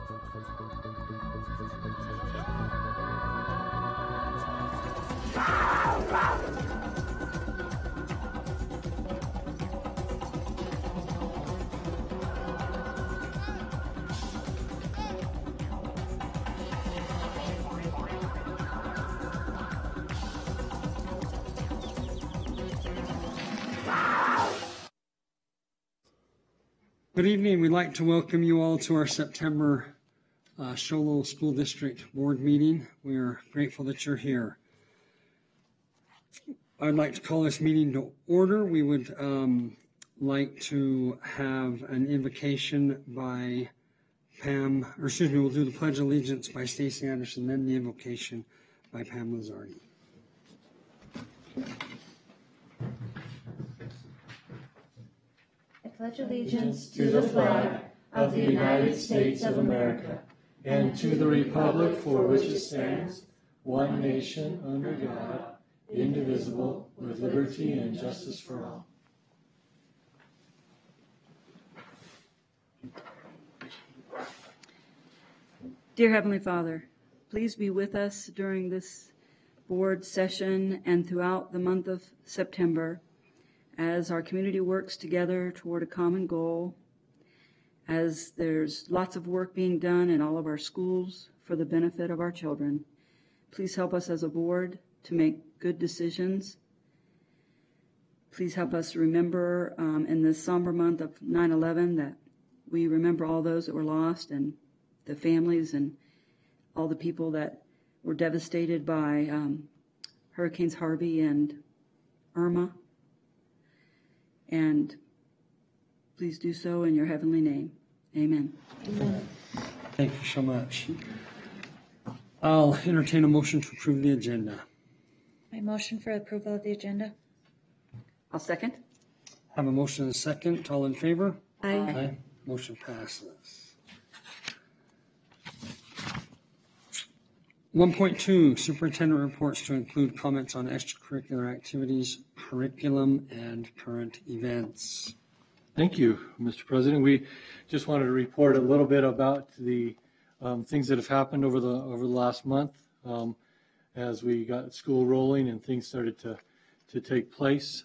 Good evening. We'd like to welcome you all to our September Show Low School District Board meeting. We are grateful that you're here. I'd like to call this meeting to order. We would like to have an invocation by Pam, or excuse me, we'll do the Pledge of Allegiance by Stacey Anderson, then the invocation by Pam Lazardi. I pledge allegiance to the flag of the United States of America and to the republic for which it stands, one nation under God, indivisible, with liberty and justice for all. Dear Heavenly Father, please be with us during this board session and throughout the month of September as our community works together toward a common goal, as there's lots of work being done in all of our schools for the benefit of our children. Please help us as a board to make good decisions. Please help us remember in this somber month of 9/11 that we remember all those that were lost and the families and all the people that were devastated by Hurricanes Harvey and Irma. And please do so in your heavenly name. Amen. Amen. Thank you so much. I'll entertain a motion to approve the agenda. I motion for approval of the agenda. I'll second. Have a motion and a second. All in favor? Aye. Aye. Motion passes. 1.2, Superintendent Reports to include comments on extracurricular activities, curriculum, and current events. Thank you, Mr. President. We just wanted to report a little bit about the things that have happened over the last month as we got school rolling and things started to take place.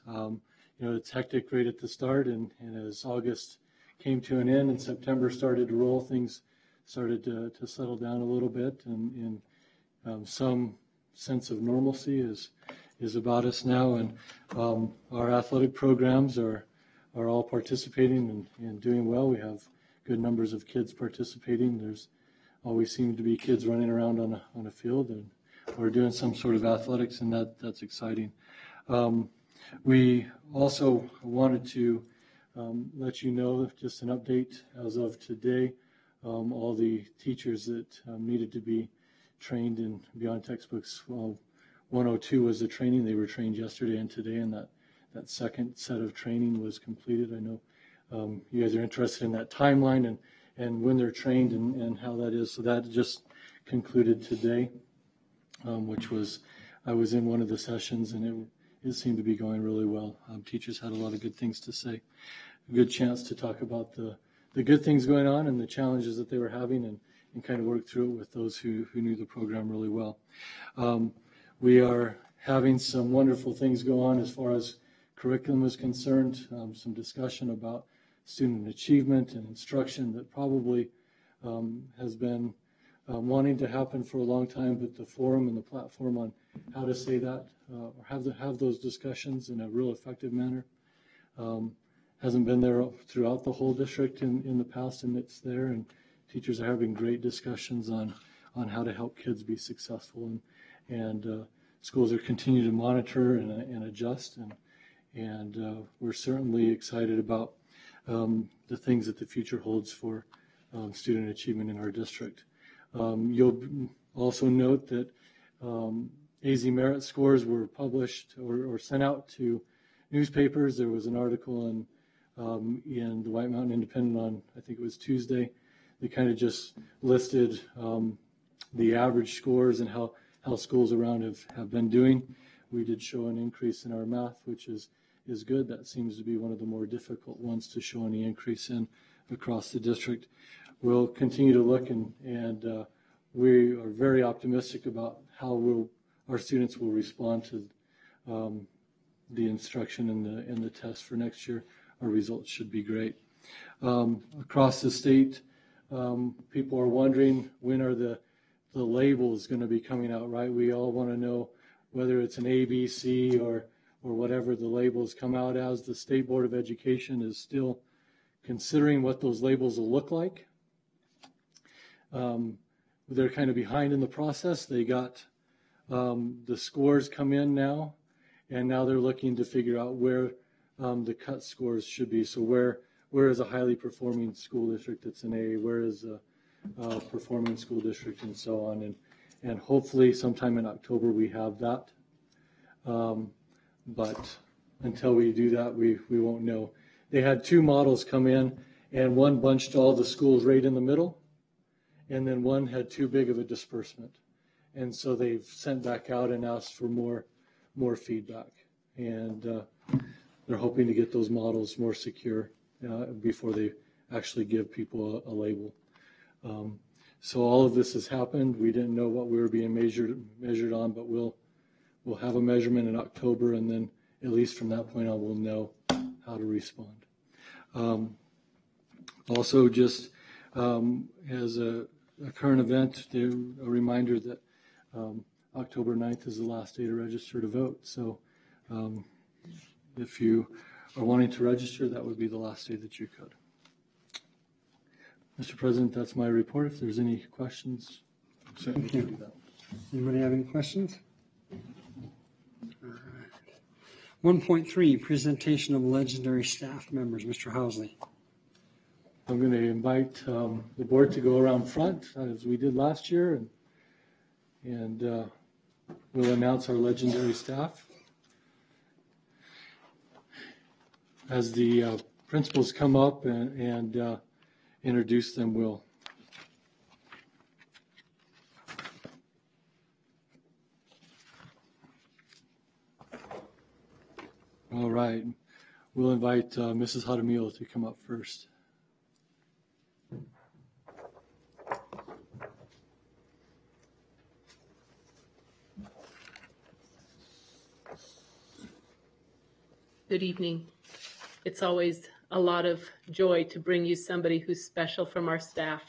It's hectic right at the start, and as August came to an end and September started to roll, things started to settle down a little bit, and some sense of normalcy is about us now, and our athletic programs are all participating and doing well. We have good numbers of kids participating. There's always seem to be kids running around on a field, and we're doing some sort of athletics, and that's exciting. We also wanted to let you know, just an update as of today, all the teachers that needed to be trained in Beyond Textbooks. 102 was the training. They were trained yesterday and today, and that second set of training was completed. I know you guys are interested in that timeline and when they're trained and how that is. So that just concluded today, which was, I was in one of the sessions, and it seemed to be going really well. Teachers had a lot of good things to say. A good chance to talk about the good things going on and the challenges that they were having, and kind of work through it with those who knew the program really well. We are having some wonderful things go on as far as curriculum is concerned, some discussion about student achievement and instruction that probably has been wanting to happen for a long time, but the forum and the platform on how to say that or have those discussions in a real effective manner hasn't been there throughout the whole district in the past, and it's there, and teachers are having great discussions on how to help kids be successful, and schools are continuing to monitor and adjust, and we're certainly excited about the things that the future holds for student achievement in our district. You'll also note that AZ Merit scores were published or sent out to newspapers. There was an article in the White Mountain Independent on, I think it was Tuesday. They kind of just listed the average scores and how schools around have been doing. We did show an increase in our math, which is good. That seems to be one of the more difficult ones to show any increase in across the district. we'll continue to look, and we are very optimistic about how our students will respond to the instruction and the test for next year. Our results should be great. Across the state, people are wondering when are the labels going to be coming out, right? We all want to know whether it's an A, B, C, or whatever the labels come out as. The State Board of Education is still considering what those labels will look like. They're kind of behind in the process. They got the scores come in now, and now they're looking to figure out where the cut scores should be. So where is a highly performing school district that's an A, where is a performing school district, and so on. And hopefully sometime in October we have that. But until we do that, we won't know. They had 2 models come in, and one bunched all the schools right in the middle, and then one had too big of a disbursement. And so they've sent back out and asked for more feedback. And they're hoping to get those models more secure before they actually give people a label. So all of this has happened. We didn't know what we were being measured on, but we'll have a measurement in October, and then at least from that point on, we'll know how to respond. Also, just as a current event, a reminder that October 9th is the last day to register to vote. So if you are wanting to register, that would be the last day that you could. Mr. President, that's my report. If there's any questions, certainly can do that. Anybody have any questions? All right. 1.3, presentation of legendary staff members. Mr. Housley. I'm going to invite the board to go around front as we did last year, and we'll announce our legendary staff. As the principals come up and introduce them, we'll all right. We'll invite Mrs. Jaramillo to come up first. Good evening. It's always a lot of joy to bring you somebody who's special from our staff.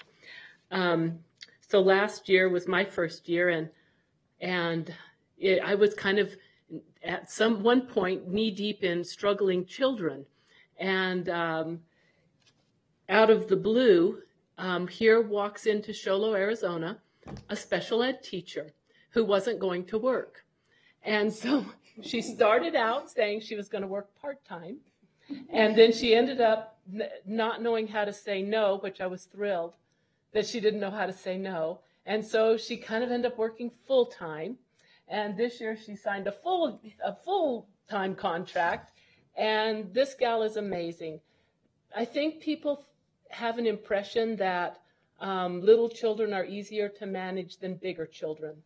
So last year was my first year, and I was kind of at one point knee deep in struggling children, and out of the blue, here walks into Sholo, Arizona, a special ed teacher who wasn't going to work, and so she started out saying she was going to work part-time, and then she ended up not knowing how to say no, which I was thrilled that she didn't know how to say no. And so she kind of ended up working full-time. And this year she signed a full-time contract. And this gal is amazing. I think people have an impression that little children are easier to manage than bigger children.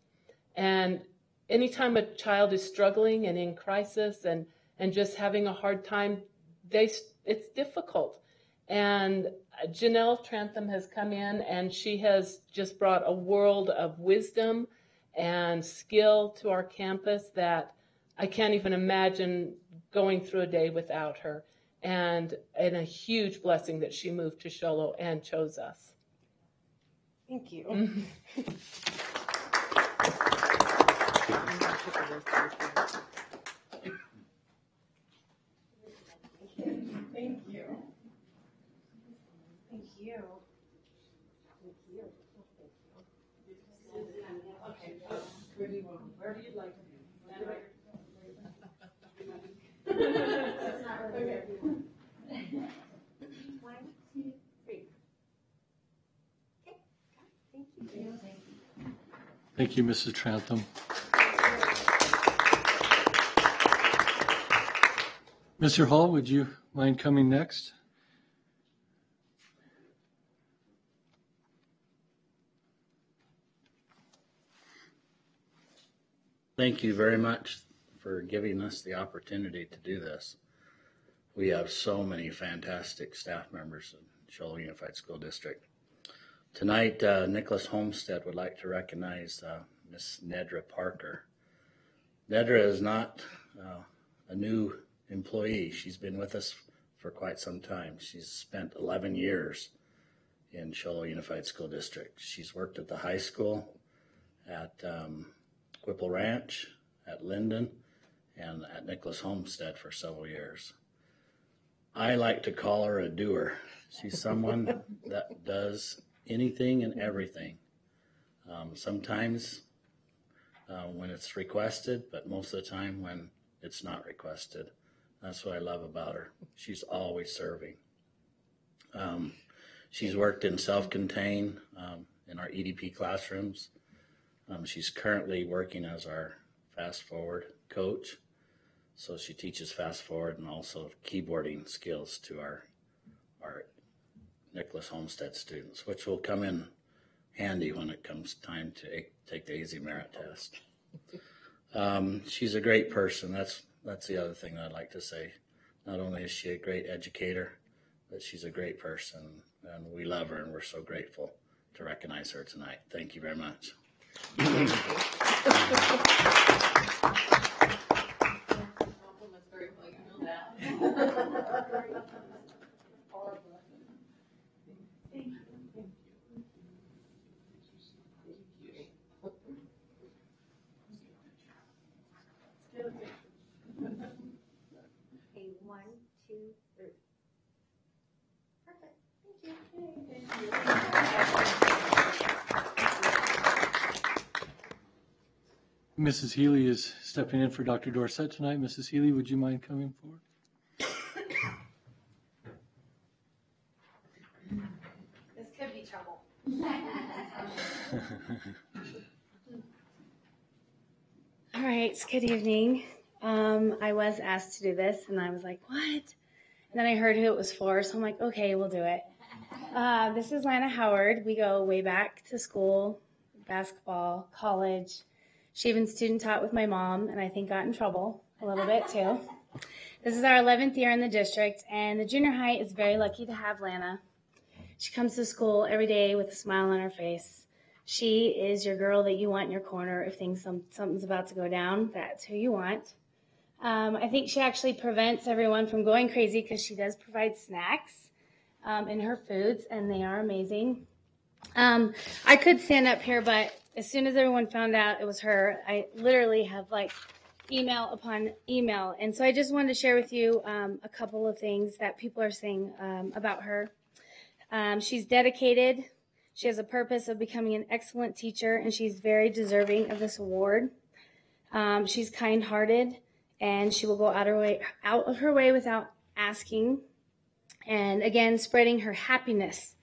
And anytime a child is struggling and in crisis and just having a hard time, it's difficult. And Janelle Trantham has come in, and she has just brought a world of wisdom and skill to our campus that I can't even imagine going through a day without her. And a huge blessing that she moved to Sholo and chose us. Thank you. Thank you. Thank you. Okay. Where do you like to be? That's not really okay. 1, 2, 3. Okay. Thank you. Thank you, Mrs. Trantham. Mr. Hall, would you mind coming next? Thank you very much for giving us the opportunity to do this. We have so many fantastic staff members in Sholo Unified School District. Tonight, Nicholas Homestead would like to recognize Miss Nedra Parker. Nedra is not a new employee. She's been with us for quite some time. She's spent 11 years in Show Low Unified School District. She's worked at the high school, at Whipple Ranch, at Linden, and at Nicholas Homestead for several years. I like to call her a doer. She's someone that does anything and everything. Sometimes when it's requested, but most of the time when it's not requested. That's what I love about her. She's always serving. She's worked in self-contained in our EDP classrooms. She's currently working as our Fast Forward coach. So she teaches Fast Forward and also keyboarding skills to our Nicholas Homestead students, which will come in handy when it comes time to take the AZ Merit Test. She's a great person. That's the other thing that I'd like to say. Not only is she a great educator, but she's a great person, and we love her, and we're so grateful to recognize her tonight. Thank you very much. Okay, 1, 2, 3. Perfect. Thank you. Mrs. Healy is stepping in for Dr. Dorsett tonight. Mrs. Healy, would you mind coming forward? This could be trouble. All right, good evening. I was asked to do this, and I was like, what? And then I heard who it was for, so I'm like, okay, we'll do it. This is Lana Howard. We go way back to school, basketball, college. She even student taught with my mom, and I think got in trouble a little bit too. This is our 11th year in the district, and the junior high is very lucky to have Lana. She comes to school every day with a smile on her face. She is your girl that you want in your corner if something's about to go down. That's who you want. I think she actually prevents everyone from going crazy because she does provide snacks in her foods, and they are amazing. I could stand up here, but as soon as everyone found out it was her, I literally have like email upon email. And so I just wanted to share with you a couple of things that people are saying about her. She's dedicated. She has a purpose of becoming an excellent teacher, and she's very deserving of this award. She's kind-hearted, and she will go out of her way without asking. And again, spreading her happiness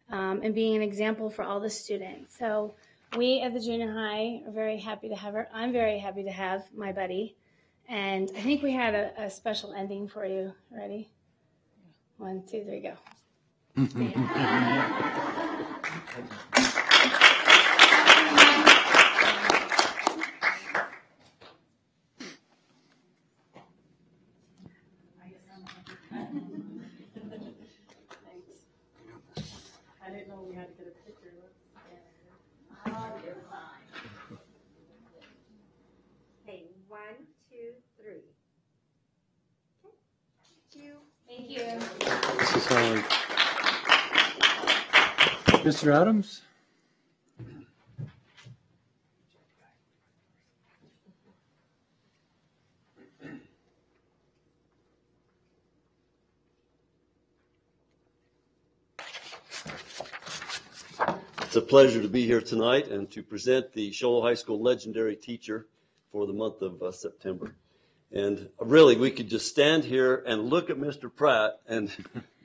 and being an example for all the students. So we at the junior high are very happy to have her. I'm very happy to have my buddy. And I think we had a special ending for you. Ready? 1, 2, 3, go. I didn't know we had to get a picture. Oh, you're fine. Okay, 1, 2, 3. Okay. Thank you. This is Howard. Mr. Adams? It's a pleasure to be here tonight and to present the Show Low High School Legendary Teacher for the month of September. And really, we could just stand here and look at Mr. Pratt, and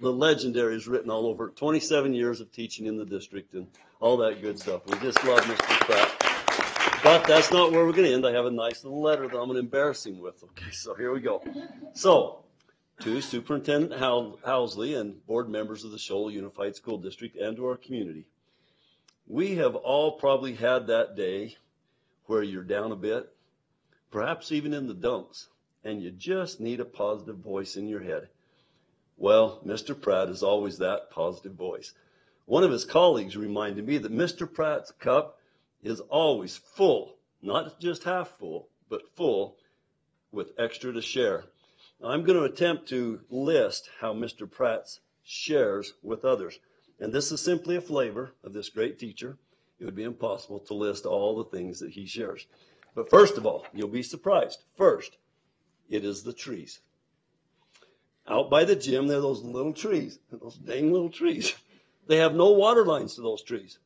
the legendary is written all over. 27 years of teaching in the district and all that good stuff. We just love Mr. Pratt. But that's not where we're going to end. I have a nice little letter that I'm going to embarrass him with. Okay, so here we go. So, to Superintendent Housley and board members of the Show Low Unified School District and to our community, we have all probably had that day where you're down a bit, perhaps even in the dumps, and you just need a positive voice in your head. Well, Mr. Pratt is always that positive voice. One of his colleagues reminded me that Mr. Pratt's cup is always full, not just half full, but full with extra to share. Now, I'm going to attempt to list how Mr. Pratt shares with others. And this is simply a flavor of this great teacher. It would be impossible to list all the things that he shares. But first of all, you'll be surprised. First, it is the trees. Out by the gym, there are those little trees, those dang little trees. They have no water lines to those trees.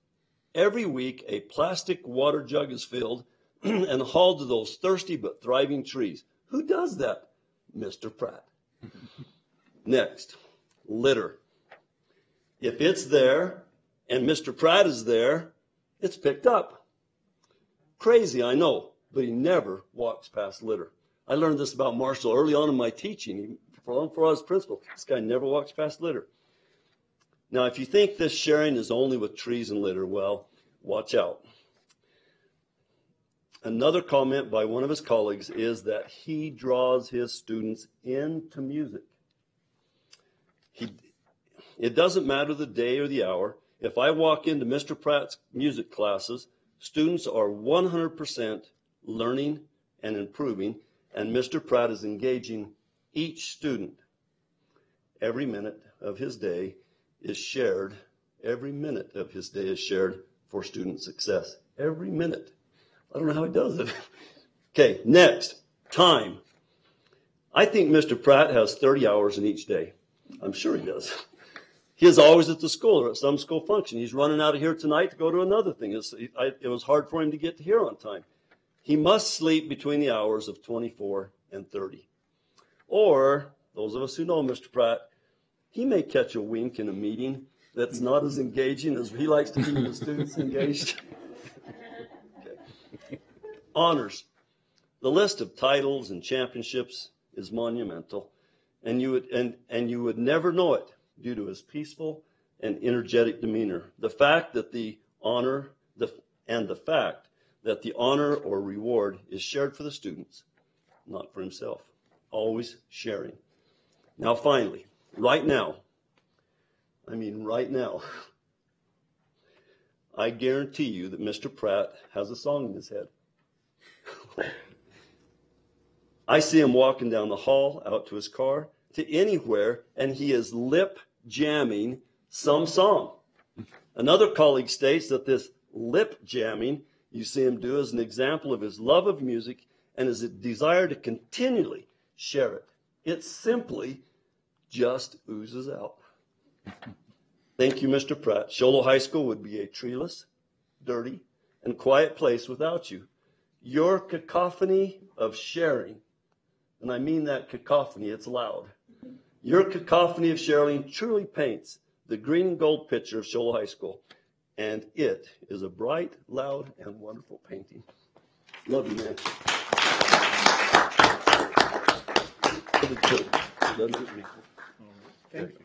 Every week, a plastic water jug is filled and hauled to those thirsty but thriving trees. Who does that? Mr. Pratt. Next, litter. If it's there and Mr. Pratt is there, it's picked up. Crazy, I know, but he never walks past litter. I learned this about Marshall early on in my teaching. Before I was principal, this guy never walks past litter. Now, if you think this sharing is only with trees and litter, well, watch out. Another comment by one of his colleagues is that he draws his students into music. It doesn't matter the day or the hour. If I walk into Mr. Pratt's music classes, students are 100% learning and improving, and Mr. Pratt is engaging each student. Every minute of his day is shared. Every minute of his day is shared for student success. Every minute. I don't know how he does it. Okay, next, time. I think Mr. Pratt has 30 hours in each day. I'm sure he does. He is always at the school or at some school function. He's running out of here tonight to go to another thing. It was hard for him to get to here on time. He must sleep between the hours of 24 and 30. Or, those of us who know Mr. Pratt, he may catch a wink in a meeting that's not as engaging as he likes to keep the students engaged. Okay. Honors. The list of titles and championships is monumental, and you would never know it due to his peaceful and energetic demeanor. The fact that the honor or reward is shared for the students, not for himself. Always sharing. Now, finally, right now, I guarantee you that Mr. Pratt has a song in his head. I see him walking down the hall, out to his car, to anywhere, and he is lip jamming some song. Another colleague states that this lip jamming you see him do is an example of his love of music and his desire to continually share it. It simply just oozes out. Thank you, Mr. Pratt. Show Low High School would be a treeless, dirty, and quiet place without you. Your cacophony of sharing, and I mean that cacophony, it's loud. Your cacophony of sharing truly paints the green and gold picture of Show Low High School, and it is a bright, loud, and wonderful painting. Love you, man. Thank you.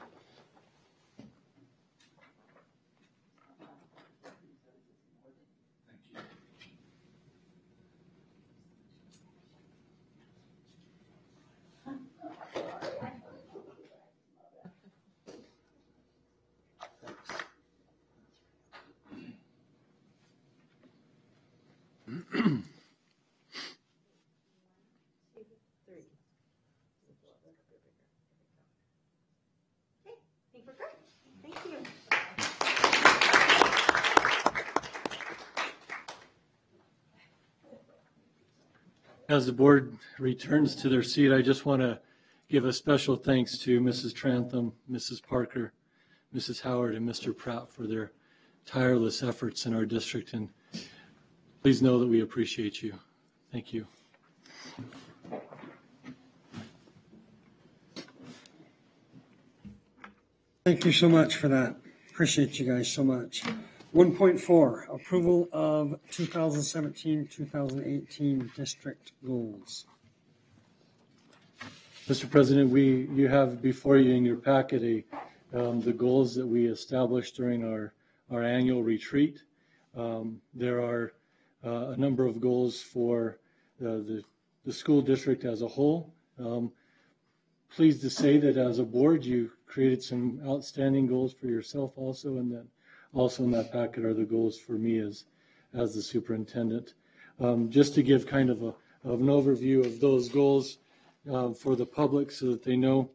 As the board returns to their seat, I just want to give a special thanks to Mrs. Trantham, Mrs. Parker, Mrs. Howard, and Mr. Pratt for their tireless efforts in our district. And please know that we appreciate you. Thank you. Thank you so much for that. Appreciate you guys so much. 1.4, approval of 2017-2018 district goals. Mr. President, you have before you in your packet the goals that we established during our annual retreat. There are a number of goals for the school district as a whole. Pleased to say that as a board, you created some outstanding goals for yourself also, and that also in that packet are the goals for me as the superintendent. Just to give kind of an overview of those goals for the public so that they know.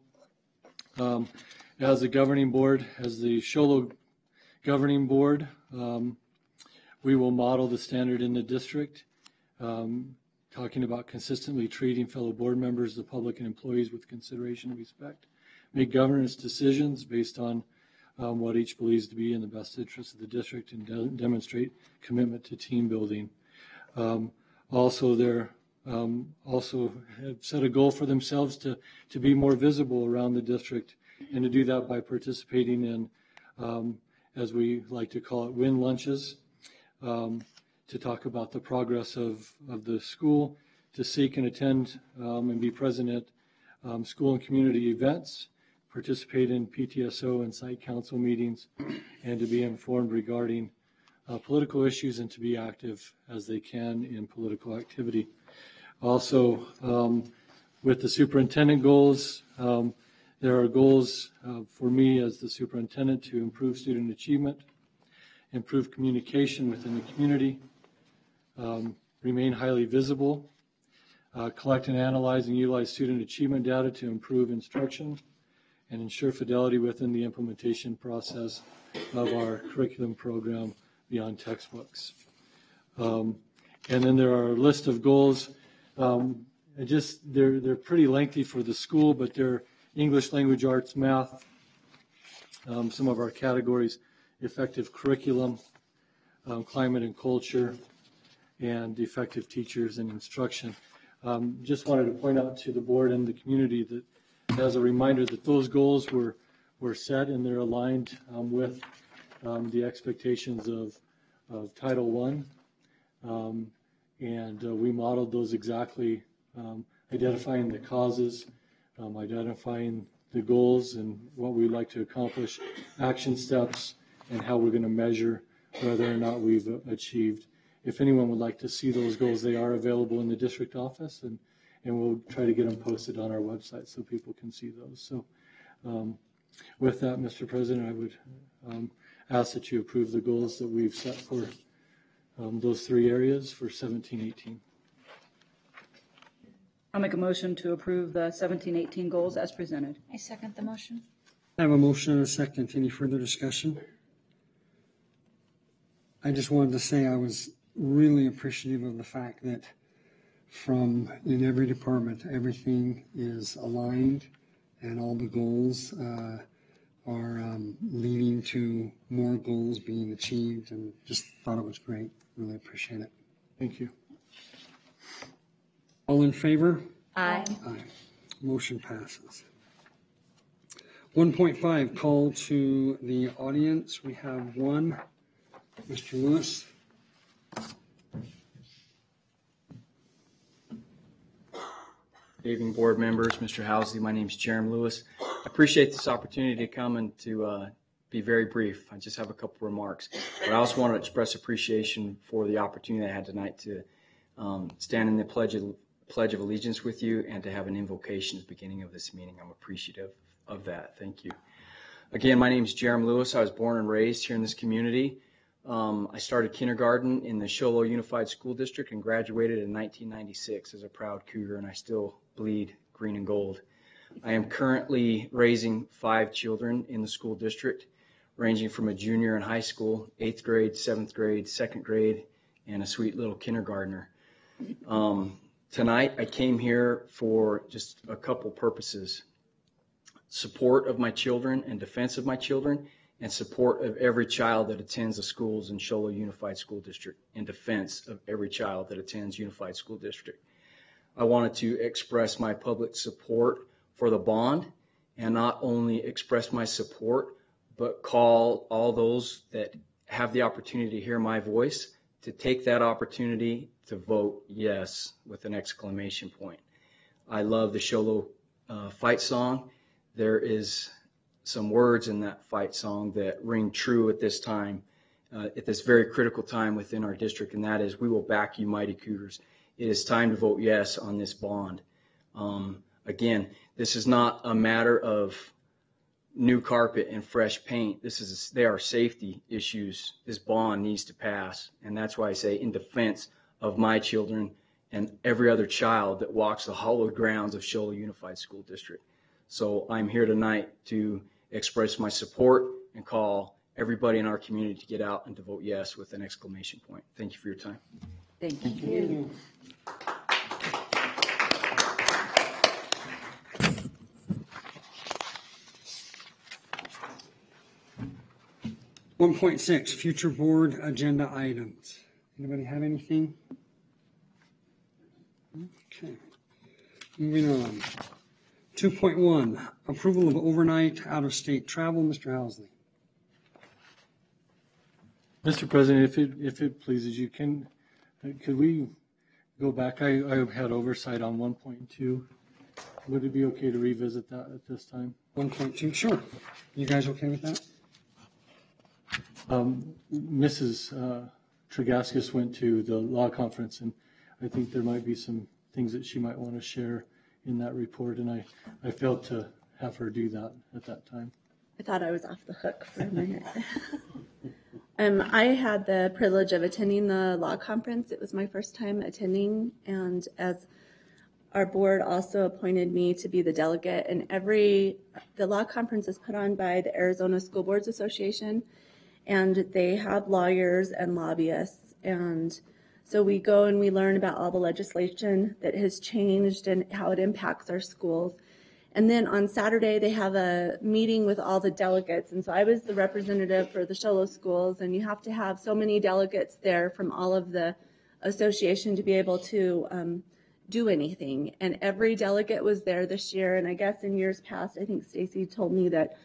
As a governing board, as the Show Low governing board, we will model the standard in the district, talking about consistently treating fellow board members, the public, and employees with consideration and respect. Make governance decisions based on what each believes to be in the best interest of the district, and demonstrate commitment to team building. Also have set a goal for themselves to be more visible around the district, and to do that by participating in, as we like to call it, win lunches, to talk about the progress of the school, to seek and attend and be present at school and community events, participate in PTSO and site council meetings, and to be informed regarding political issues, and to be active as they can in political activity. Also, with the superintendent goals, there are goals for me as the superintendent to improve student achievement, improve communication within the community, remain highly visible, collect and analyze and utilize student achievement data to improve instruction, and ensure fidelity within the implementation process of our curriculum program beyond textbooks. And then there are a list of goals. They're pretty lengthy for the school, but they're English, language arts, math, some of our categories, effective curriculum, climate and culture, and effective teachers and instruction. Just wanted to point out to the board and the community that, as a reminder, that those goals were set, and they're aligned with the expectations of Title I. And we modeled those exactly, identifying the causes, identifying the goals and what we'd like to accomplish, action steps, and how we're going to measure whether or not we've achieved. If anyone would like to see those goals, they are available in the district office, and we'll try to get them posted on our website so people can see those. So with that, Mr. President, I would ask that you approve the goals that we've set for those three areas for 17-18. I'll make a motion to approve the 17-18 goals as presented. I second the motion. I have a motion and a second. Any further discussion? I just wanted to say I was really appreciative of the fact that in every department, everything is aligned, and all the goals are leading to more goals being achieved, and just thought it was great. Really appreciate it. Thank you. All in favor? Aye. Aye. Motion passes. 1.5, call to the audience. We have one. Mr. Lewis. Good evening, board members, Mr. Housley. My name is Jeremy Lewis. I appreciate this opportunity to come and to be very brief. I just have a couple remarks. But I also want to express appreciation for the opportunity I had tonight to stand in the Pledge of Allegiance with you, and to have an invocation at the beginning of this meeting. I'm appreciative of that. Thank you. Again, my name is Jeremy Lewis. I was born and raised here in this community. I started kindergarten in the Show Low Unified School District and graduated in 1996 as a proud Cougar, and I still bleed green and gold. I am currently raising 5 children in the school district, ranging from a junior in high school, 8th grade, 7th grade, 2nd grade, and a sweet little kindergartner. Tonight, I came here for just a couple purposes: support of my children and defense of my children, and support of every child that attends the schools in Show Low Unified School District, in defense of every child that attends Unified School District. I wanted to express my public support for the bond, and not only express my support, but call all those that have the opportunity to hear my voice to take that opportunity to vote yes with an exclamation point. I love the Show Low fight song. There is some words in that fight song that ring true at this time, at this very critical time within our district, and that is, we will back you, mighty Cougars. It is time to vote yes on this bond. Again, this is not a matter of new carpet and fresh paint. They are safety issues. This bond needs to pass. And that's why I say, in defense of my children and every other child that walks the hallowed grounds of Shola Unified School District. So I'm here tonight to express my support and call everybody in our community to get out and to vote yes with an exclamation point. Thank you for your time. Thank you. 1.6, future board agenda items. Anybody have anything? Okay. Moving on. 2.1, approval of overnight out-of-state travel. Mr. Housley. Mr. President, if it pleases you, could we go back? I had oversight on 1.2. Would it be okay to revisit that at this time? 1.2, sure. You guys okay with that? Mrs. Tregaskis went to the law conference, and I think there might be some things that she might want to share in that report, and I failed to have her do that at that time. I thought I was off the hook for a minute. I had the privilege of attending the law conference. It was my first time attending, and as our board also appointed me to be the delegate, and the law conference is put on by the Arizona School Boards Association, and they have lawyers and lobbyists, and so we go and we learn about all the legislation that has changed and how it impacts our schools. And then on Saturday, they have a meeting with all the delegates. And so I was the representative for the Shola schools, and you have to have so many delegates there from all of the association to be able to do anything. And every delegate was there this year. And I guess in years past, I think Stacy told me that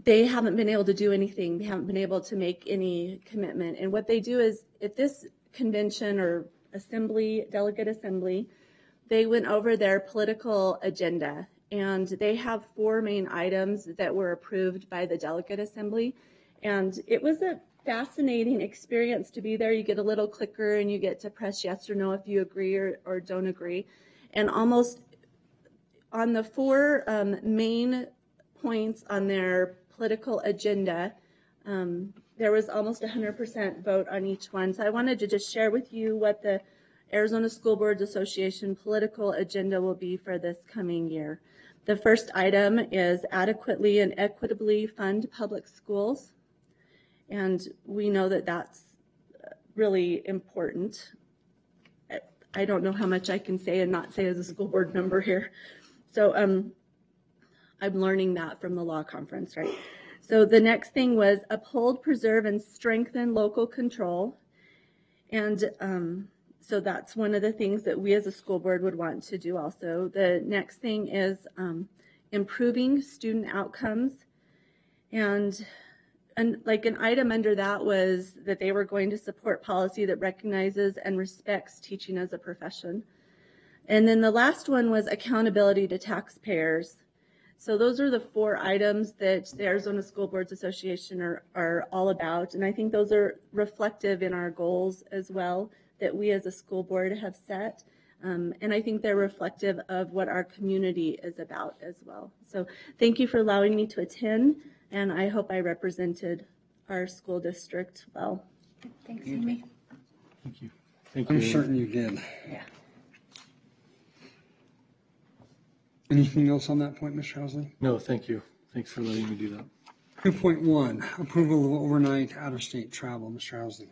they haven't been able to do anything. They haven't been able to make any commitment. And what they do is at this convention or assembly, delegate assembly, they went over their political agenda, and they have 4 main items that were approved by the delegate assembly. And it was a fascinating experience to be there. You get a little clicker and you get to press yes or no if you agree or don't agree. And almost on the 4 main points on their political agenda, there was almost 100% vote on each one. So I wanted to just share with you what the Arizona School Boards Association political agenda will be for this coming year. The first item is adequately and equitably fund public schools. And we know that that's really important. I don't know how much I can say and not say as a school board member here. So I'm learning that from the law conference, right? So the next thing was uphold, preserve, and strengthen local control. And so that's one of the things that we as a school board would want to do also. The next thing is improving student outcomes. And like an item under that was that they were going to support policy that recognizes and respects teaching as a profession. And then the last one was accountability to taxpayers. So those are the 4 items that the Arizona School Boards Association are all about. And I think those are reflective in our goals as well that we as a school board have set. And I think they're reflective of what our community is about as well. So thank you for allowing me to attend, and I hope I represented our school district well. Thanks, Amy. Thank you. Thank you. I'm certain you did. Yeah. Anything else on that point, Mr. Housley? No, thank you. Thanks for letting me do that. 2.1, approval of overnight out-of-state travel. Mr. Housley.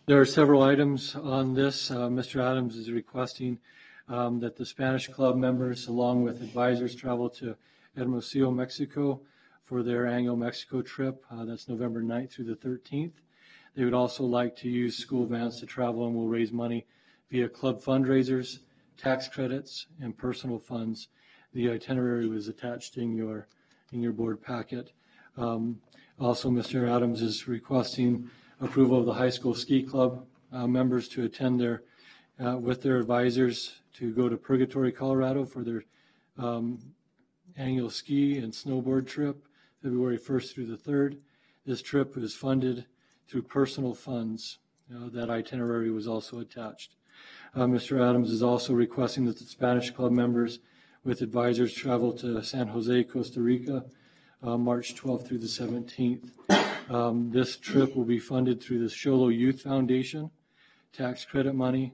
There are several items on this. Mr. Adams is requesting that the Spanish Club members, along with advisors, travel to Hermosillo, Mexico for their annual Mexico trip. That's November 9th through the 13th. They would also like to use school vans to travel and will raise money via club fundraisers, tax credits, and personal funds. The itinerary was attached in your board packet. Also, Mr. Adams is requesting approval of the high school ski club members to attend with their advisors to go to Purgatory, Colorado for their annual ski and snowboard trip, February 1st through the 3rd. This trip is funded through personal funds. That itinerary was also attached. Mr. Adams is also requesting that the Spanish Club members with advisors travel to San Jose, Costa Rica March 12th through the 17th. This trip will be funded through the Sholo Youth Foundation, tax credit money,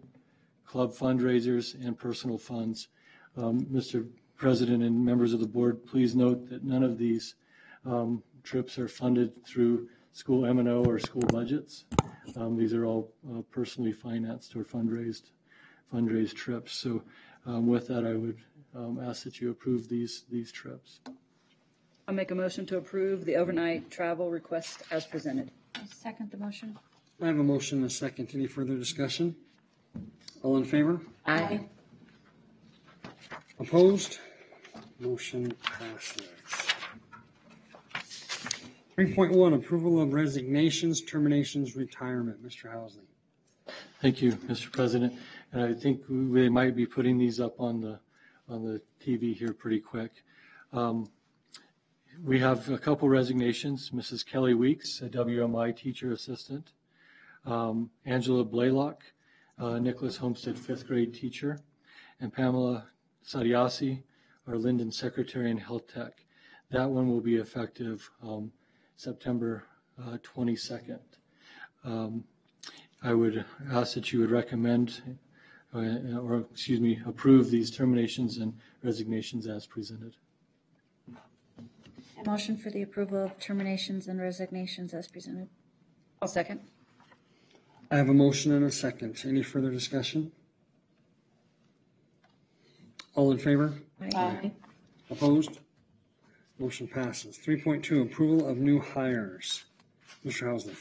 club fundraisers, and personal funds. Mr. President and members of the board, please note that none of these trips are funded through school M&O or school budgets. These are all personally financed or fundraised trips. So with that, I would ask that you approve these trips. I'll make a motion to approve the overnight travel request as presented. I second the motion. I have a motion and a second. Any further discussion? All in favor? Aye. Opposed? Motion passes. 3.1, approval of resignations, terminations, retirement. Mr. Housley. Thank you, Mr. President. And I think we might be putting these up on the TV here pretty quick. We have a couple resignations. Mrs. Kelly Weeks, a WMI teacher assistant. Angela Blaylock, Nicholas Homestead fifth grade teacher. And Pamela Sadiasi, our Linden secretary and health tech. That one will be effective September 22nd. I would ask that you would recommend approve these terminations and resignations as presented. A motion for the approval of terminations and resignations as presented. I'll second. I have a motion and a second. Any further discussion? All in favor? Aye. Opposed? Motion passes. 3.2, approval of new hires. Mr. Housley.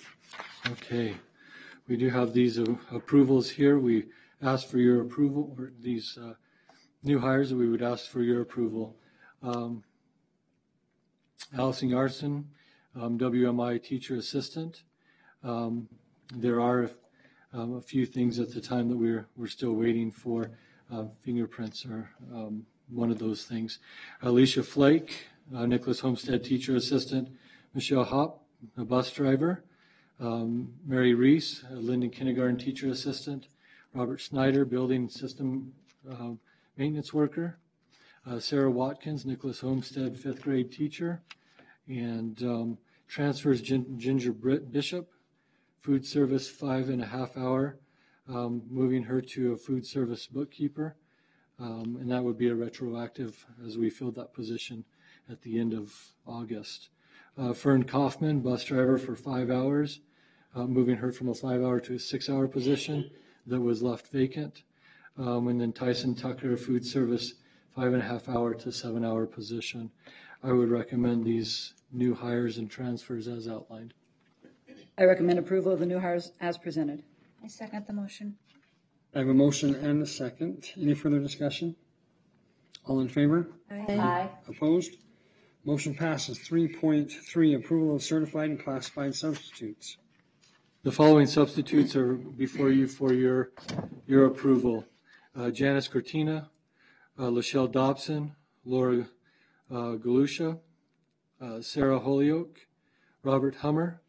Okay, we do have these approvals here. We ask for your approval, or these new hires that we would ask for your approval. Allison Yarson, WMI teacher assistant. There are a few things at the time that we're still waiting for. Fingerprints are one of those things. Alicia Flake, Nicholas Homestead teacher assistant. Michelle Hopp, a bus driver. Mary Reese, a Linden kindergarten teacher assistant. Robert Snyder, building system maintenance worker. Sarah Watkins, Nicholas Homestead fifth grade teacher. And transfers Ginger Bishop, food service 5.5 hour, moving her to a food service bookkeeper. And that would be a retroactive as we filled that position at the end of August. Fern Kaufman, bus driver for 5 hours, moving her from a 5-hour to a 6-hour position that was left vacant. And then Tyson Tucker, food service 5.5 hour to 7-hour position. I would recommend these new hires and transfers as outlined. I recommend approval of the new hires as presented. I second the motion. I have a motion and a second. Any further discussion? All in favor? Aye. Opposed? Motion passes. 3.3, approval of certified and classified substitutes. The following substitutes are before you for your approval. Janice Cortina, Lachelle Dobson, Laura Galusha, Sarah Holyoke, Robert Hummer,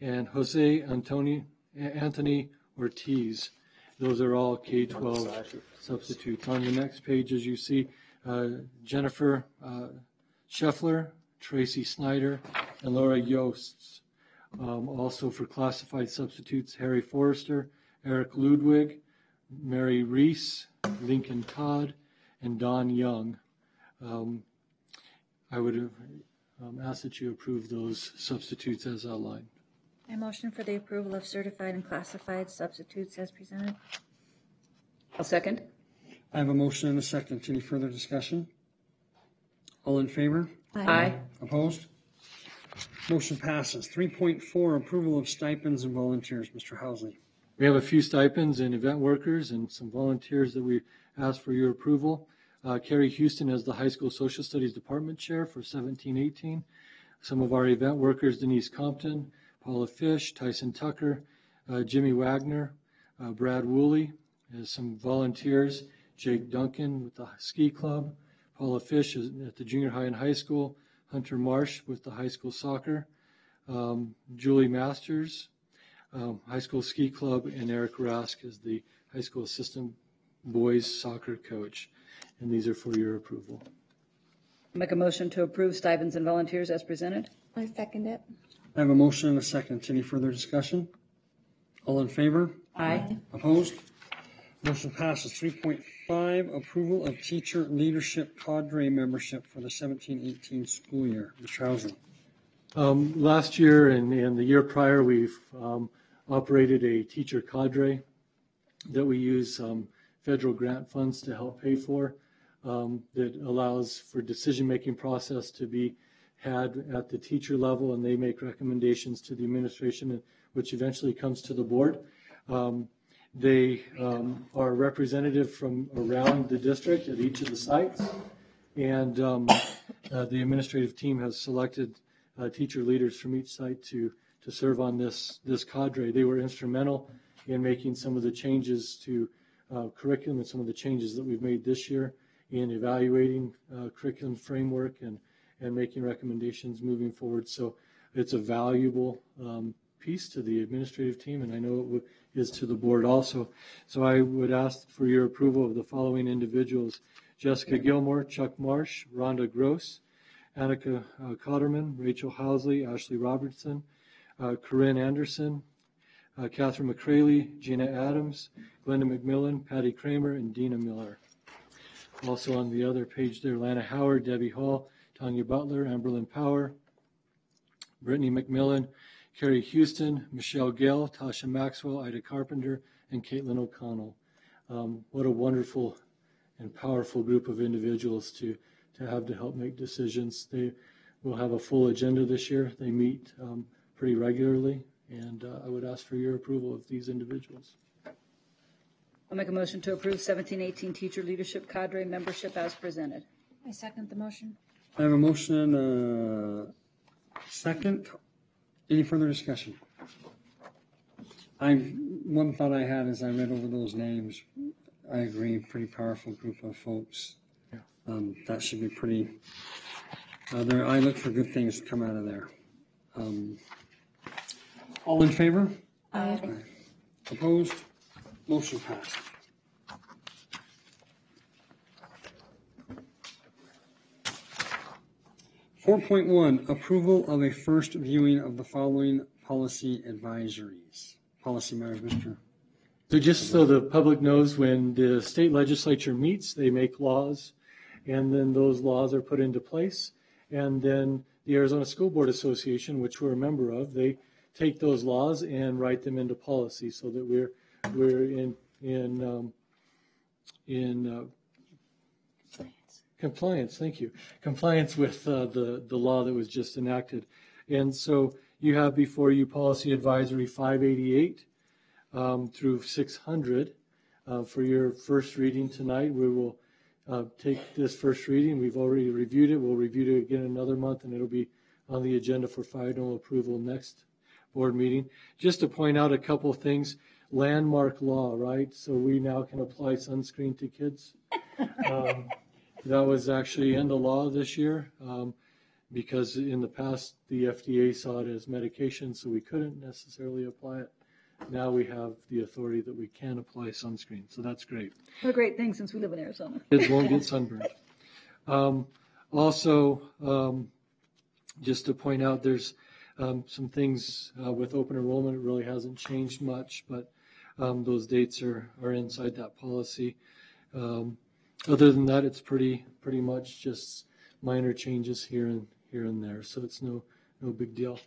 and Jose Anthony Ortiz. Those are all K-12 substitutes. On the next page, as you see, Jennifer Scheffler, Tracy Snyder, and Laura Yosts. Also for classified substitutes, Harry Forrester, Eric Ludwig, Mary Reese, Lincoln Todd, and Don Young. I would ask that you approve those substitutes as outlined. I motion for the approval of certified and classified substitutes as presented. I'll second. I have a motion and a second. Any further discussion? All in favor? Aye. Opposed? Motion passes. 3.4, approval of stipends and volunteers. Mr. Housley. We have a few stipends and event workers and some volunteers that we ask for your approval. Carrie Houston as the high school social studies department chair for 17-18. Some of our event workers, Denise Compton, Paula Fish, Tyson Tucker, Jimmy Wagner, Brad Woolley, as some volunteers, Jake Duncan with the ski club, Paula Fish at the junior high and high school, Hunter Marsh with the high school soccer, Julie Masters, high school ski club, and Eric Rask as the high school assistant boys soccer coach. And these are for your approval. Make a motion to approve stipends and volunteers as presented. I second it. I have a motion and a second. Any further discussion? All in favor? Aye. Opposed? Motion passes. 3.5, approval of teacher leadership cadre membership for the 17-18 school year. Mr. Housley. Last year and the year prior, we've operated a teacher cadre that we use federal grant funds to help pay for, that allows for decision-making process to be had at the teacher level, and they make recommendations to the administration, which eventually comes to the board. They are representative from around the district at each of the sites, and the administrative team has selected teacher leaders from each site to serve on this cadre. They were instrumental in making some of the changes to curriculum and some of the changes that we've made this year in evaluating curriculum framework and making recommendations moving forward. So it's a valuable piece to the administrative team, and I know it is to the board also. So I would ask for your approval of the following individuals: Jessica Gilmore, Chuck Marsh, Rhonda Gross, Annika Cotterman, Rachel Housley, Ashley Robertson, Corinne Anderson, Catherine McCraley, Gina Adams, Glenda McMillan, Patty Kramer, and Dina Miller. Also on the other page there, Lana Howard, Debbie Hall, Tanya Butler, Amberlyn Power, Brittany McMillan, Carrie Houston, Michelle Gale, Tasha Maxwell, Ida Carpenter, and Caitlin O'Connell. What a wonderful and powerful group of individuals to have to help make decisions. They will have a full agenda this year. They meet pretty regularly, and I would ask for your approval of these individuals. I'll make a motion to approve 17-18 teacher leadership cadre membership as presented. I second the motion. I have a motion and a second. Any further discussion? One thought I had as I read over those names, I agree, pretty powerful group of folks. Yeah. That should be pretty, I look for good things to come out of there. All in favor? Aye. Opposed? Motion passed. .1, approval of a first viewing of the following policy advisories. Policy matters, Mr. So just so the public knows, when the state legislature meets, they make laws, and then those laws are put into place. And then the Arizona School Board Association, which we're a member of, they take those laws and write them into policy so that we're in compliance. Thank you. Compliance with the law that was just enacted. And so you have before you Policy Advisory 588 through 600 for your first reading tonight. We will take this first reading. We've already reviewed it. We'll review it again another month, and it'll be on the agenda for final approval next board meeting. Just to point out a couple of things. Landmark law, right? So we now can apply sunscreen to kids. That was actually in the law this year because in the past the FDA saw it as medication, so we couldn't necessarily apply it. Now we have the authority that we can apply sunscreen, so that's great. What a great thing since we live in Arizona. Kids won't get sunburned. Also, just to point out, there's some things with open enrollment. It really hasn't changed much, but those dates are inside that policy. Other than that, it's pretty much just minor changes here and there, so it's no big deal.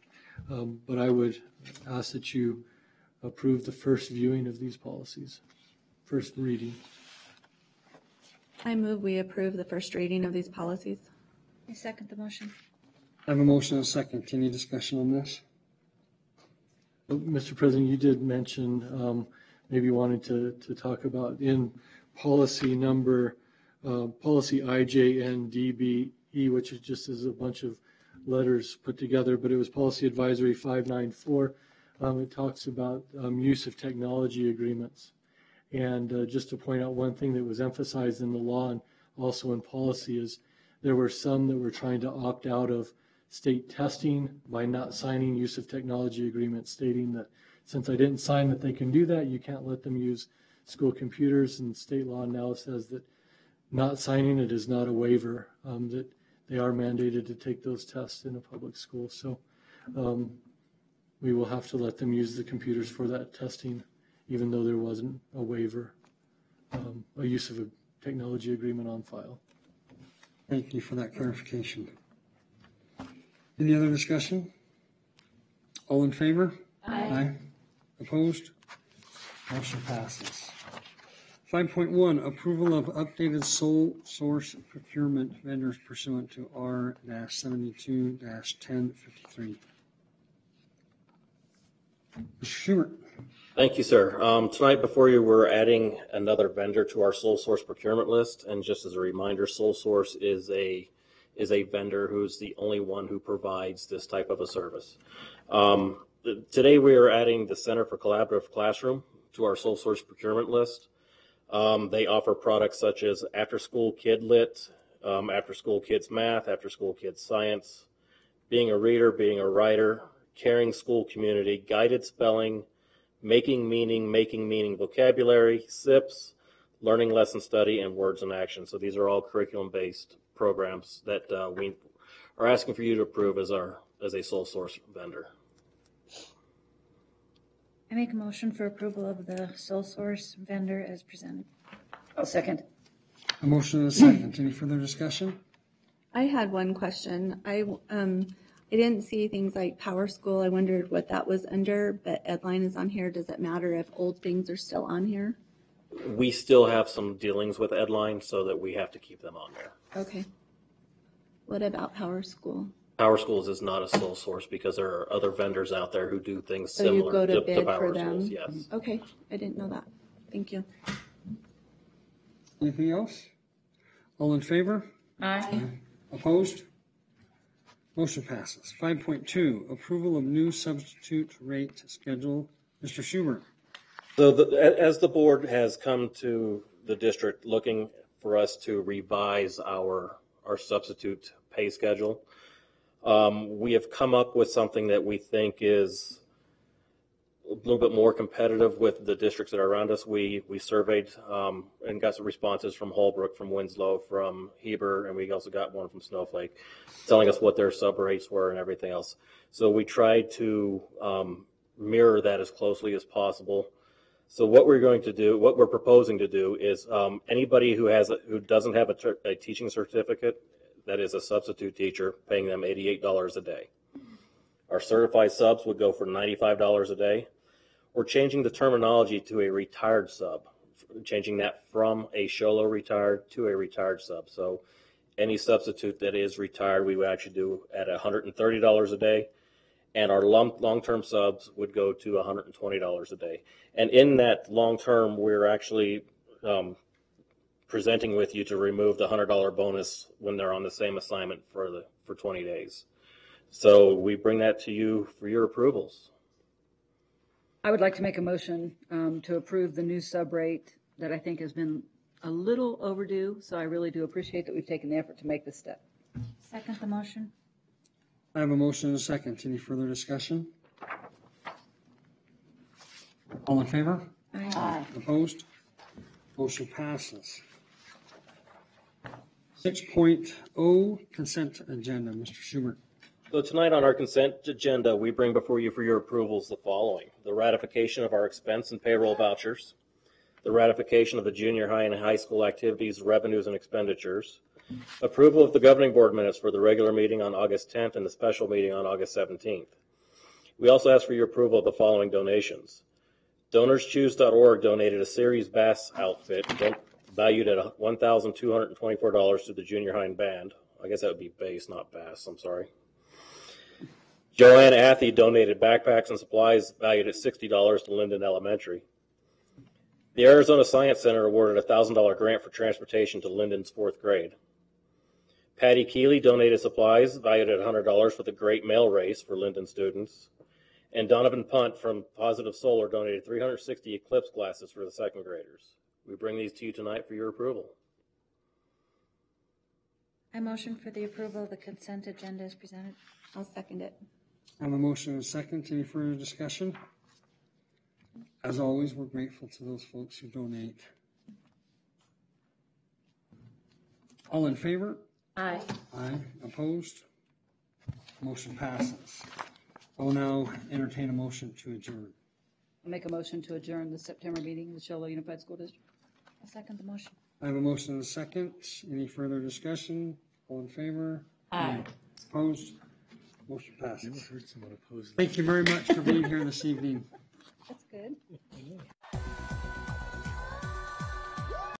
But I would ask that you approve the first viewing of these policies, first reading. I move we approve the first reading of these policies. I second the motion. I have a motion and a second. Any discussion on this? Mr. President, you did mention maybe wanting to talk about in policy number, policy IJNDBE, which is just is a bunch of letters put together, but it was Policy Advisory 594. It talks about use of technology agreements. And just to point out one thing that was emphasized in the law and also in policy is there were some that were trying to opt out of state testing by not signing use of technology agreements, stating that since I didn't sign that they can do that, you can't let them use school computers, and state law now says that not signing it is not a waiver, that they are mandated to take those tests in a public school. So we will have to let them use the computers for that testing, even though there wasn't a waiver, a use of a technology agreement on file. Thank you for that clarification. Any other discussion? All in favor? Aye. Opposed? Motion passes. 5.1, approval of updated sole source procurement vendors pursuant to R-72-1053. Mr. Schubert. Thank you, sir. Tonight before you, we're adding another vendor to our sole source procurement list. And just as a reminder, sole source is a vendor who's the only one who provides this type of a service. Today we are adding the Center for Collaborative Classroom to our sole source procurement list. They offer products such as after-school kid lit, after-school kids math, after-school kids science, being a reader, being a writer, caring school community, guided spelling, making meaning vocabulary, SIPs, learning lesson study, and words in action. So these are all curriculum-based programs that we are asking for you to approve as a sole source vendor. I make a motion for approval of the sole source vendor as presented. I'll second. A motion and a second. Any further discussion? I had one question. I didn't see things like Power School. I wondered what that was under, but Edline is on here. Does it matter if old things are still on here? We still have some dealings with Edline, so that we have to keep them on there. Okay. What about Power School? Power Schools is not a sole source because there are other vendors out there who do things So similar you go to bid Power for them? Schools. Yes. Okay, I didn't know that. Thank you. Anything else? All in favor? Aye. Opposed? Motion passes. 5.2, approval of new substitute rate schedule. Mr. Schubert. So as the board has come to the district looking for us to revise our substitute pay schedule, we have come up with something that we think is a little bit more competitive with the districts that are around us. We surveyed and got some responses from Holbrook, from Winslow, from Heber, and we also got one from Snowflake telling us what their sub rates were and everything else. So we tried to mirror that as closely as possible. So what we're proposing to do is anybody who doesn't have a teaching certificate, that is a substitute teacher, paying them $88 a day. Our certified subs would go for $95 a day. We're changing the terminology to a retired sub, changing that from a SHOLO retired to a retired sub. So any substitute that is retired, we would actually do at $130 a day. And our long-term subs would go to $120 a day. And in that long-term, we're actually presenting with you to remove the $100 bonus when they're on the same assignment for 20 days. So we bring that to you for your approvals. I would like to make a motion to approve the new sub rate that I think has been a little overdue. So I really do appreciate that we've taken the effort to make this step. Second the motion. I have a motion and a second. Any further discussion? All in favor? Aye. Opposed? Motion passes. 6.0 consent agenda. Mr. Schubert. So tonight on our consent agenda, we bring before you for your approvals the following: the ratification of our expense and payroll vouchers, the ratification of the junior high and high school activities, revenues, and expenditures, approval of the governing board minutes for the regular meeting on August 10th and the special meeting on August 17th. We also ask for your approval of the following donations. DonorsChoose.org donated a series bass outfit valued at $1,224 to the junior high band. I guess that would be bass, not bass. I'm sorry. Joanne Athey donated backpacks and supplies valued at $60 to Linden Elementary. The Arizona Science Center awarded a $1,000 grant for transportation to Linden's 4th grade. Patty Keeley donated supplies valued at $100 for the Great Mail Race for Linden students. And Donovan Punt from Positive Solar donated 360 Eclipse glasses for the 2nd graders. We bring these to you tonight for your approval. I motion for the approval of the consent agenda as presented. I'll second it. I have a motion and a second. Any further discussion? As always, we're grateful to those folks who donate. All in favor? Aye. Aye. Opposed? Motion passes. I'll now entertain a motion to adjourn. I'll make a motion to adjourn the September meeting of the Show Unified School District. I'll second the motion. I have a motion and a second. Any further discussion? All in favor? Aye. Opposed? Motion passes. Never heard someone oppose that. Thank you very much for being here this evening. That's good.